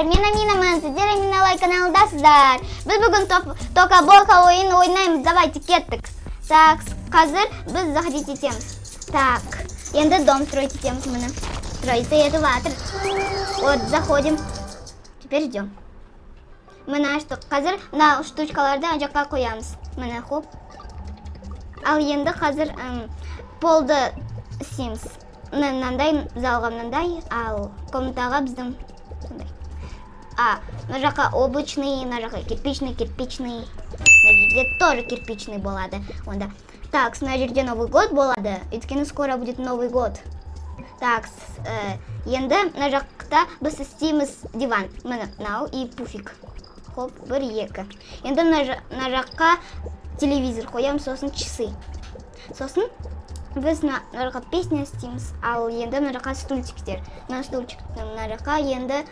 Достар, мен Аминамын, сіздер Аминалай каналдасыздар. Біз бүгін тока-бока ойын ойнаймыз, давайте кеттік. Так, қазір біз заходить етеміз. Так, енді дом строить етеміз мұны. Строится это ватр. Вот, заходим. Теперь ждем. Мына аштық. Қазір мына штучкаларды жаққа қоямыз. Мына хоп. Ал енді қазір полды істейміз. Мынандай залға мынандай, ал комнатаға біздің сондай. Мына жаққа облачный, мына жаққа кирпичный. Мына жерде тоже кирпичный болады. Онда. Так, мына жерде Новый год болады. Өйткені скоро будет Новый год. Так, енді мына жақта біз істейміз диван. Мынау и пуфик. Хоп, 1-2. Енді мына жаққа телевизор қоямыз, сосын часы. Сосын біз мына жаққа песня істейміз, ал енді мына жаққа стульчиктер. Мына стульчиктің мына жаққа енді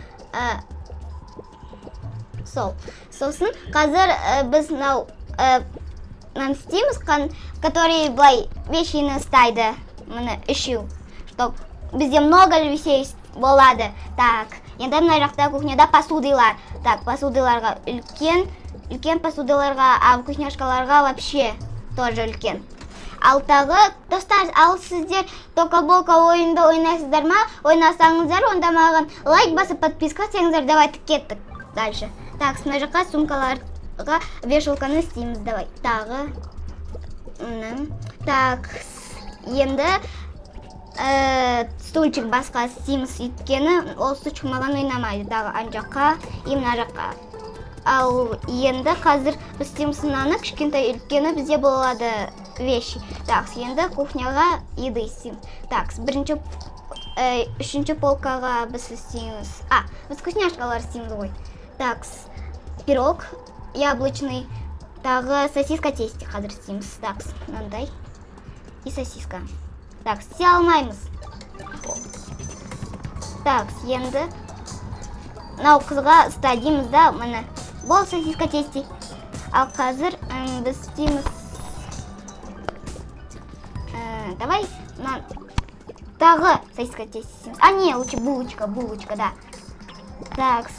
сол. Сосын қазір біз мынау істейміз, который былай вещины ұстайды. Мына үшеу. Чтоб бізде много вещей болады. Так, енді мына жақта кухняда посудылар. Так, посудыларға үлкен посудыларға, а вкусняшкаларға вообще тоже үлкен. Ал тағы, достар, ал сіздер тока-бока ойынды ойнайсыздар ма? Ойнасаңыздар, онда маған лайк басып подписка етсеңіздер, давайте кеттік. Дальше. Так, мына жаққа сумкаларға вешалканы істейміз, давай. Тағы. Так, енді стульчик басқа істейміз, өйткені ол стульчик маған ойнамайды. Тағы ана жаққа и мына жаққа. Ал енді қазір біз істейміз мынаны, кішкентай үлкені бізде болады вещи. Так, енді кухняға еды істейміз. Так, үшінші полкаға біз істейміз. Біз вкусняшкалар істейміз ғой. Так, пирог яблочный. Тағы сосиска тесте қазір істейміз. Так, мынандай. И сосиска. Так, істей алмаймыз. Так, енді мынау қызға ұста дейміз да, мына бол сосиска тесте. Ал қазір біз істейміз. Давай, тағы сосиска тесте істейміз. Не, лучше булочка, да. Так,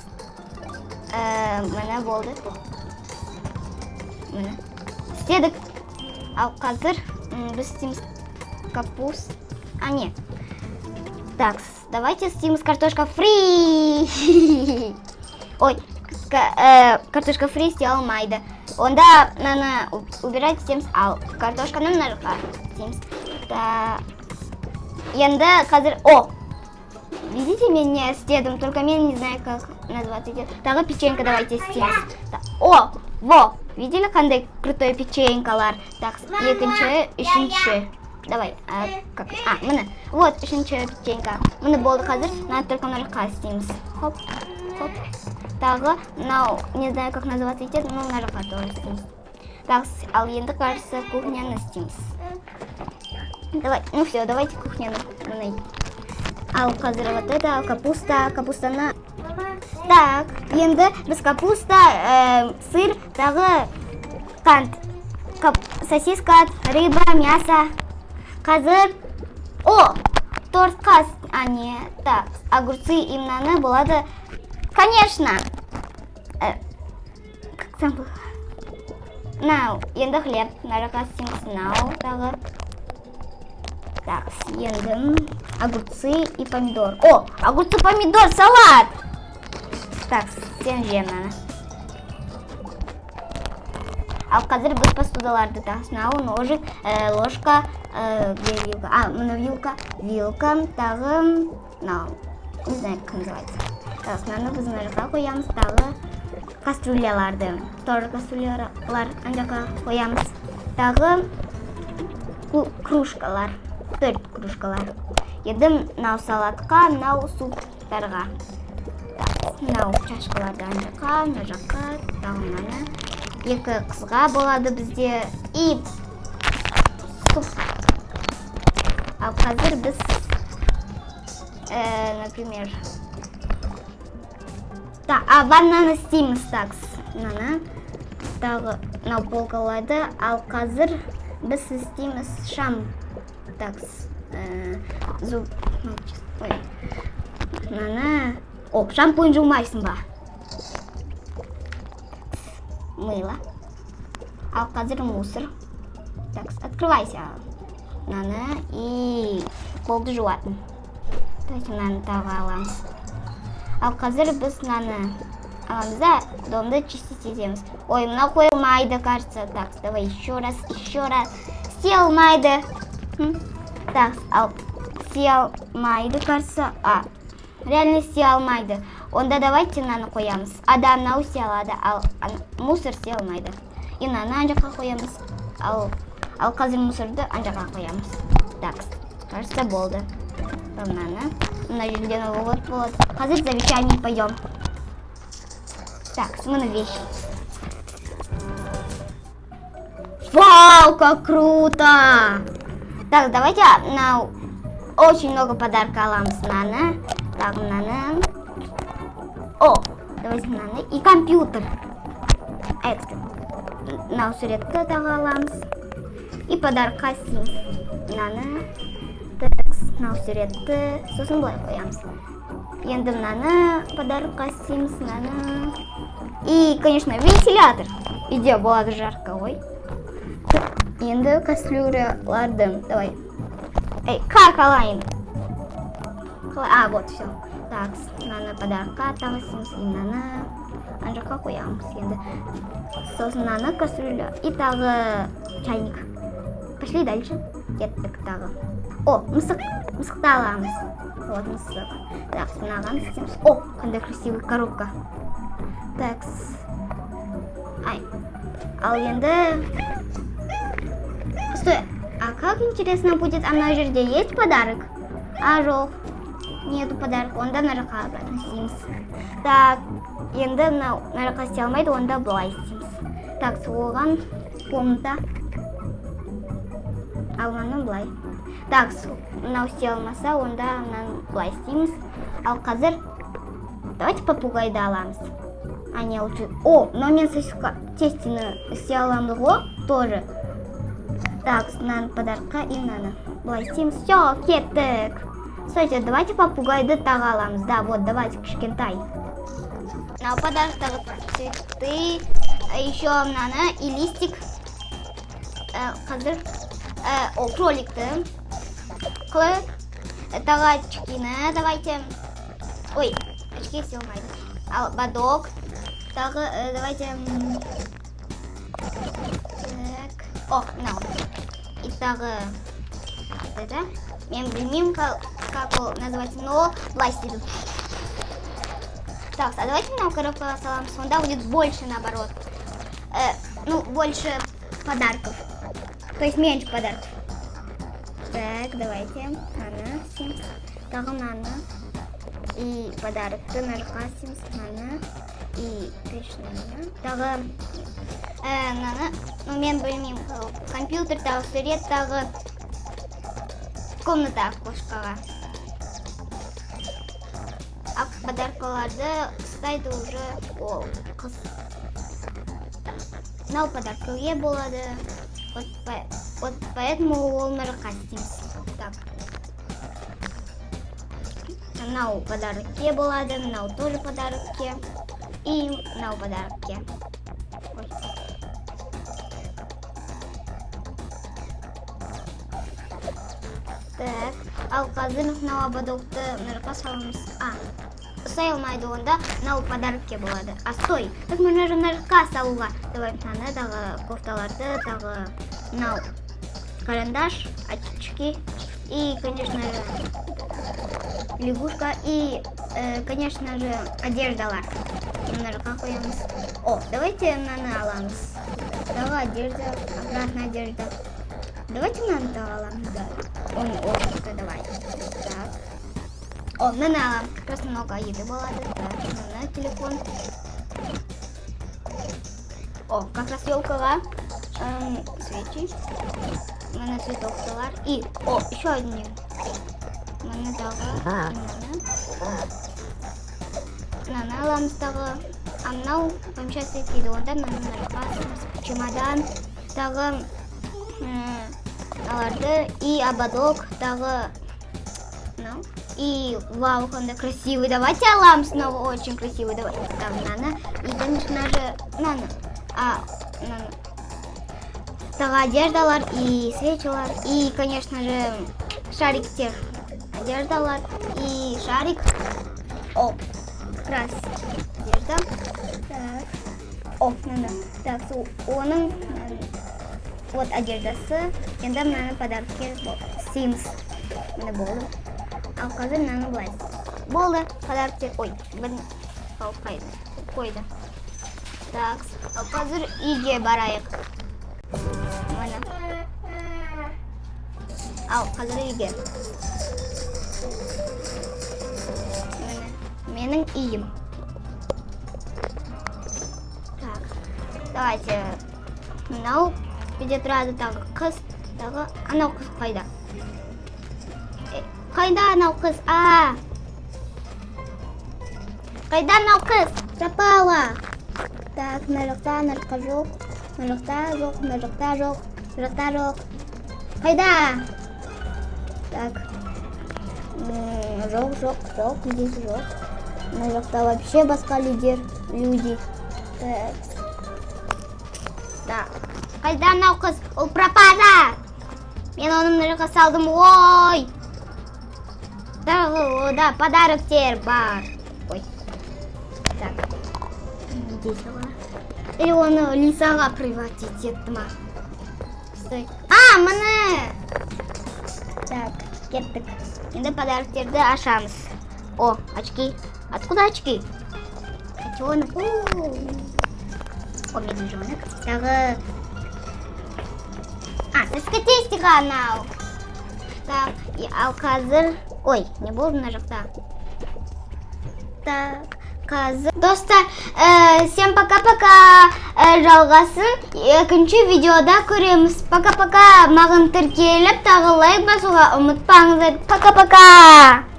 мына болды. Мына. Істедік. Ал қазір біз істейміз капуст. Не. Так, давайте істейміз картошка фри. Ой, картошка фри істей алмайды. Онда мынаны убирать істейміз. Ал картошканы мына жаққа істейміз. Енді қазір... Видите, мен не істедім, только мен не знаю, как назвать. Тағы печенька давайте істейміз. Во! Видели, қандай крутой печенькалар? Так, екінші, үшінші. Давай, мына. Вот, үшінші печенька. Мына болды қазір, надо только мына жаққа істейміз. Хоп, хоп. Тағы, не знаю, как называться етеді, но мына жаққа тоже істейміз. Так, ал енді, кажется, кухняны істейміз. Давай, все, давайте кухняны. Ал қазір вот это, капустаны. Так, енді біз капуста, сыр, тағы қант, сосиска, рыба, мясо. Қазір, тортқа, так, огурцы и мынаны болады. Конечно. Как там было? Енді хлеб, мына жаққа істейміз, тағы. Так, енді огурцы и помидор. Огурцы, помидор, салат! Так, сен жем мынаны. Ал қазір біз посудаларды тасынау, ножик, ложка, мына вилка, тағы, не знаю, как называется. Так, мынаны біз мына жаққа қоямыз, тағы кастрюляларды, тоже кастрюлялар ана жаққа қоямыз. Тағы кружкалар, 4 кружкалар. Енді мынау салатқа, мынау суптарға. Мынау чашкаларды ана жаққа, мына жаққа, тағы мынаны. Екі қызға болады бізде. И суп. Ал қазір біз, например, ваннаны істейміз. Так, мынаны. Тағы мынау полкаларды. Ал қазір біз істейміз шам. Так, мынаны О, шампунь жумайсың ба? Мыло. Ал қазір мусор. Так, открывайся. Мынаны и полды жуатын. Давайте мынаны тағы аламыз. Ал қазір біз мынаны аламыз да, домды чистить етеміз. Ой, мына қойылмайды, кажется. Так, давай еще раз. Істелмайды. Так, ал істелмайды, кажется. Реально істелмайды. Онда давайте мынаны қоямыз. Да, мынау істелады, ал мусор істелмайды. И мынаны ана жаққа қоямыз. Ал қазір мусорды ана жаққа қоямыз. Так, кажется, болды. Мынаны. Мына жерде Новый год болады. Қазір за вещами пойдем. Так, смена вещи. Вау, как круто! Так, давайте на очень много подарков аламыз мынаны. Так, мынаны. О, давайте мынаны. И компьютер. Экстра. На суретті тағы аламыз. И подарка Sims. Мынаны. Так, на суретті. Сосын былай қоямыз. Енді мынаны подарка Sims, мынаны. И, конечно, вентилятор. Үйде болады жарко, ой. Енді кастрюляларды. Давай. Эй, как алайын? Вот, все. Так, мынаны подарка тағы Sims. И мынаны ана жаққа қоямыз енді. Сосын мынаны кастрюля. И тағы чайник. Пошли дальше. Кеттік тағы. О, мысық. Мысықты аламыз. Вот мысық. Так, мынаған Sims. О, қандай красивый коробка. Так. Ай. Ал енді... Стой. А как интересно будет, а на жерде есть подарок? Жоқ. Нету подарка. Онда нарыққа обратно Sims. Так. Енді нарыққа істей алмайды, онда былай Sims. Так, соған комната. Ал мынаны былай. Так, мынау істей алмаса, онда мынаны былай істейміз. Ал қазір давайте попугайды аламыз. Не лучше. О, но мен тестины істей аламыз ғой, тоже. Так, мынаны подарка и мынаны былай істейміз. Все, кеттік. Стойте, давайте попугайды тағы аламыз. Да, вот, давайте, кішкентай. Мынау подарктағы цветы, еще мынаны и листик. Қазір о, кроликты. Тағы очкины давайте. Ой, очки силмайды. Ал бадок. Тағы давайте. Так. О, мынау. И тағы это. Мен білмеймін, как ол называется, но былай істейді. Так, а давайте мынау коробкаға саламыз. Сонда будет больше, наоборот. Ну, больше подарков. То есть меньше подарков. Так, давайте. Ана, Sims. Тағы мынаны. И подарокты нарыққа Sims. Мынаны. И пешнаны. Тағы мынаны. Ну, мен білмеймін. Компьютер, тағы сурет, тағы комната окошкаға. А подаркаларды ұстайды уже ол қыз. Мынау подаркаға болады. Вот поэтому ол нарыққа Sims. Так. Мынау подарокке болады, мынау тоже подарокке. И мынау подарокке. Так, ал қазір мынау ободокты нарыққа саламыз. Ұстай алмайды, онда мынау подарокке болады. Стой, так можно же нарыққа салуға. Давай мынаны тағы кофталарды, тағы мынау карандаш, очки и, конечно же, лягушка и, конечно же, одеждалар. Нарыққа қоямыз. О, давайте мынаны аламыз. Тағы одежда, обратно одежда. Давайте мынаны тағы аламыз, да. О, давай. Так. О, мынаны аламыз. Как раз много еды болады. Так, мына телефон. О, как раз елкаға свечи. Мына цветокталар. И, о, еще одни. Мына тағы. Мынаны аламыз тағы. А мынау помещается етеді. Онда мына нарыққа чемодан. Тағы аларды и ободок. Тағы И вау, он красивый. Давайте алам снова очень красивый. Давай. Там Нана. И, конечно же, Нана. Нана. Так, одеждалар и свечалар. И, конечно же, шарик тех. Одеждалар и шарик. О, как раз одежда. Так. О, Нана. Так, onun вот одеждасы. Енді мынаны подарки Sims. Міне болды. Ал қазір мынаны былай. Болды, подарки. Ой, бір қойды. Так, ал қазір үйге барайық. Міне. Ал қазір үйге. Міне, менің үйім. Так, давайте. Мынау үйде тұрады тағы қыз. Тағы анау қыз қайда? Қайда анау қыз? Қайда анау қыз? Пропала. Так, мына жақта жоқ. Мына жақта жоқ. Қайда? Так. Жоқ, здесь жоқ. Мына жақта вообще басқа люди. Так. Қайда анау қыз? Ол пропала. Мен оны мына жаққа салдым. Ой! Да, подароктер бар. Ой. Так. Здесь бар. Или оны Лисаға приватить етті ма? Стой. Міне! Так, кеттік. Енді подароктерді ашамыз. О, очки. Откуда очки? Котенок. О, медвежонок. Тағы... Дискотестика анау. Так, и ал қазір... Ой, не болды мына жақта. Так, қазір... Достар, всем пока-пока. Жалғасын екінші видеода көреміз. Пока-пока. Маған тіркеліп, тағы лайк басуға ұмытпаңыздар. Пока-пока.